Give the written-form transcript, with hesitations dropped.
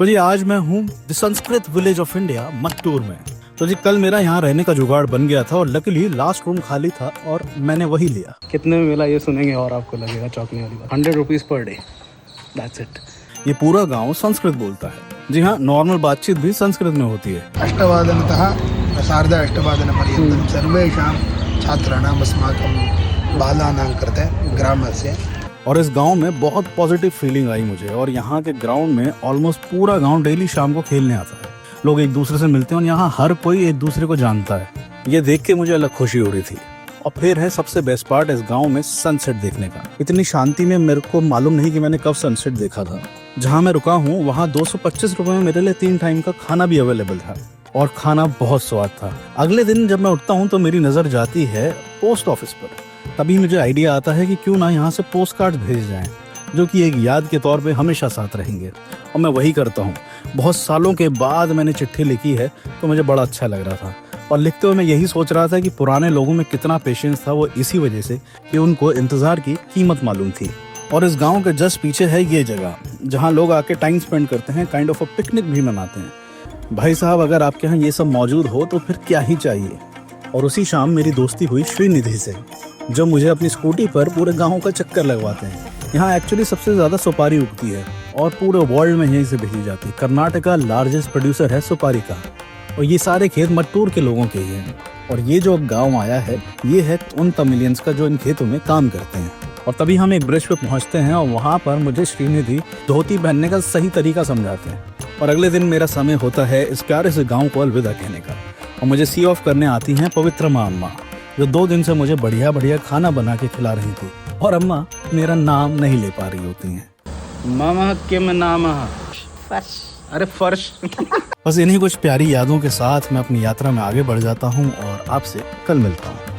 तो जी आज मैं हूँ the Sanskrit village of India Mattur में। तो जी कल मेरा यहाँ रहने का जुगाड़ बन गया था और लकीली लास्ट रूम खाली था और मैंने वही लिया। कितने में मिला ये सुनेंगे और आपको लगेगा चौंकने वाली बात। 100 rupees per day, that's it. ये पूरा गांव संस्कृत बोलता है। जी हाँ, नॉर्मल बातचीत भी संस्कृत में होती है। अष्टवादनतः सार्ध अष्टवादनपर्यन्तं सर्वेषां छात्राणाम् अस्माकं बालानां कृते ग्रामस्य। और इस गांव में बहुत पॉजिटिव फीलिंग आई मुझे। और यहाँ के ग्राउंड में ऑलमोस्ट पूरा गांव डेली शाम को खेलने आता है। लोग एक दूसरे से मिलते हैं और यहाँ हर कोई एक दूसरे को जानता है। ये देख के मुझे अलग खुशी हो रही थी। और फिर है सबसे बेस्ट पार्ट इस गांव में सनसेट देखने का। इतनी शांति में मेरे को मालूम नहीं कि मैंने कब सनसेट देखा था। जहाँ मैं रुका हूँ वहाँ 225 रुपये में मेरे लिए 3 टाइम का खाना भी अवेलेबल था और खाना बहुत स्वाद था। अगले दिन जब मैं उठता हूँ तो मेरी नज़र जाती है पोस्ट ऑफिस पर। तभी मुझे आइडिया आता है कि क्यों ना यहाँ से पोस्ट कार्ड भेज जाएं, जो कि एक याद के तौर पे हमेशा साथ रहेंगे। और मैं वही करता हूँ। बहुत सालों के बाद मैंने चिट्ठी लिखी है तो मुझे बड़ा अच्छा लग रहा था। और लिखते हुए मैं यही सोच रहा था कि पुराने लोगों में कितना पेशेंस था, वो इसी वजह से कि उनको इंतज़ार की कीमत मालूम थी। और इस गांव के जस्ट पीछे है ये जगह जहां लोग आके टाइम स्पेंड करते हैं, काइंड ऑफ अ पिकनिक भी मनाते हैं। भाई साहब, अगर आपके यहाँ ये सब मौजूद हो तो फिर क्या ही चाहिए। और उसी शाम मेरी दोस्ती हुई श्रीनिधि से, जो मुझे अपनी स्कूटी पर पूरे गाँव का चक्कर लगवाते हैं। यहाँ एक्चुअली सबसे ज़्यादा सुपारी उगती है और पूरे वर्ल्ड में यहीं से भेजी जाती है। कर्नाटक का लार्जेस्ट प्रोड्यूसर है सुपारी का। और ये सारे खेत मट्टूर के लोगों के ही हैं। और ये जो गांव आया है ये है उन तमिलियंस का जो इन खेतों में काम करते हैं। और तभी हम एक ब्रिज पे पहुंचते हैं और वहाँ पर मुझे श्रीनिधि धोती पहनने का सही तरीका समझाते हैं। और अगले दिन मेरा समय होता है इस प्यारे से गाँव को अलविदा कहने का। और मुझे सी ऑफ करने आती हैं पवित्र माँ अम्मा, जो 2 दिन से मुझे बढ़िया बढ़िया खाना बना के खिला रही थी। और अम्मा मेरा नाम नहीं ले पा रही होती हैं। मामा किम नाम? फर्श। अरे फर्श। बस इन्हीं कुछ प्यारी यादों के साथ मैं अपनी यात्रा में आगे बढ़ जाता हूँ और आपसे कल मिलता हूँ।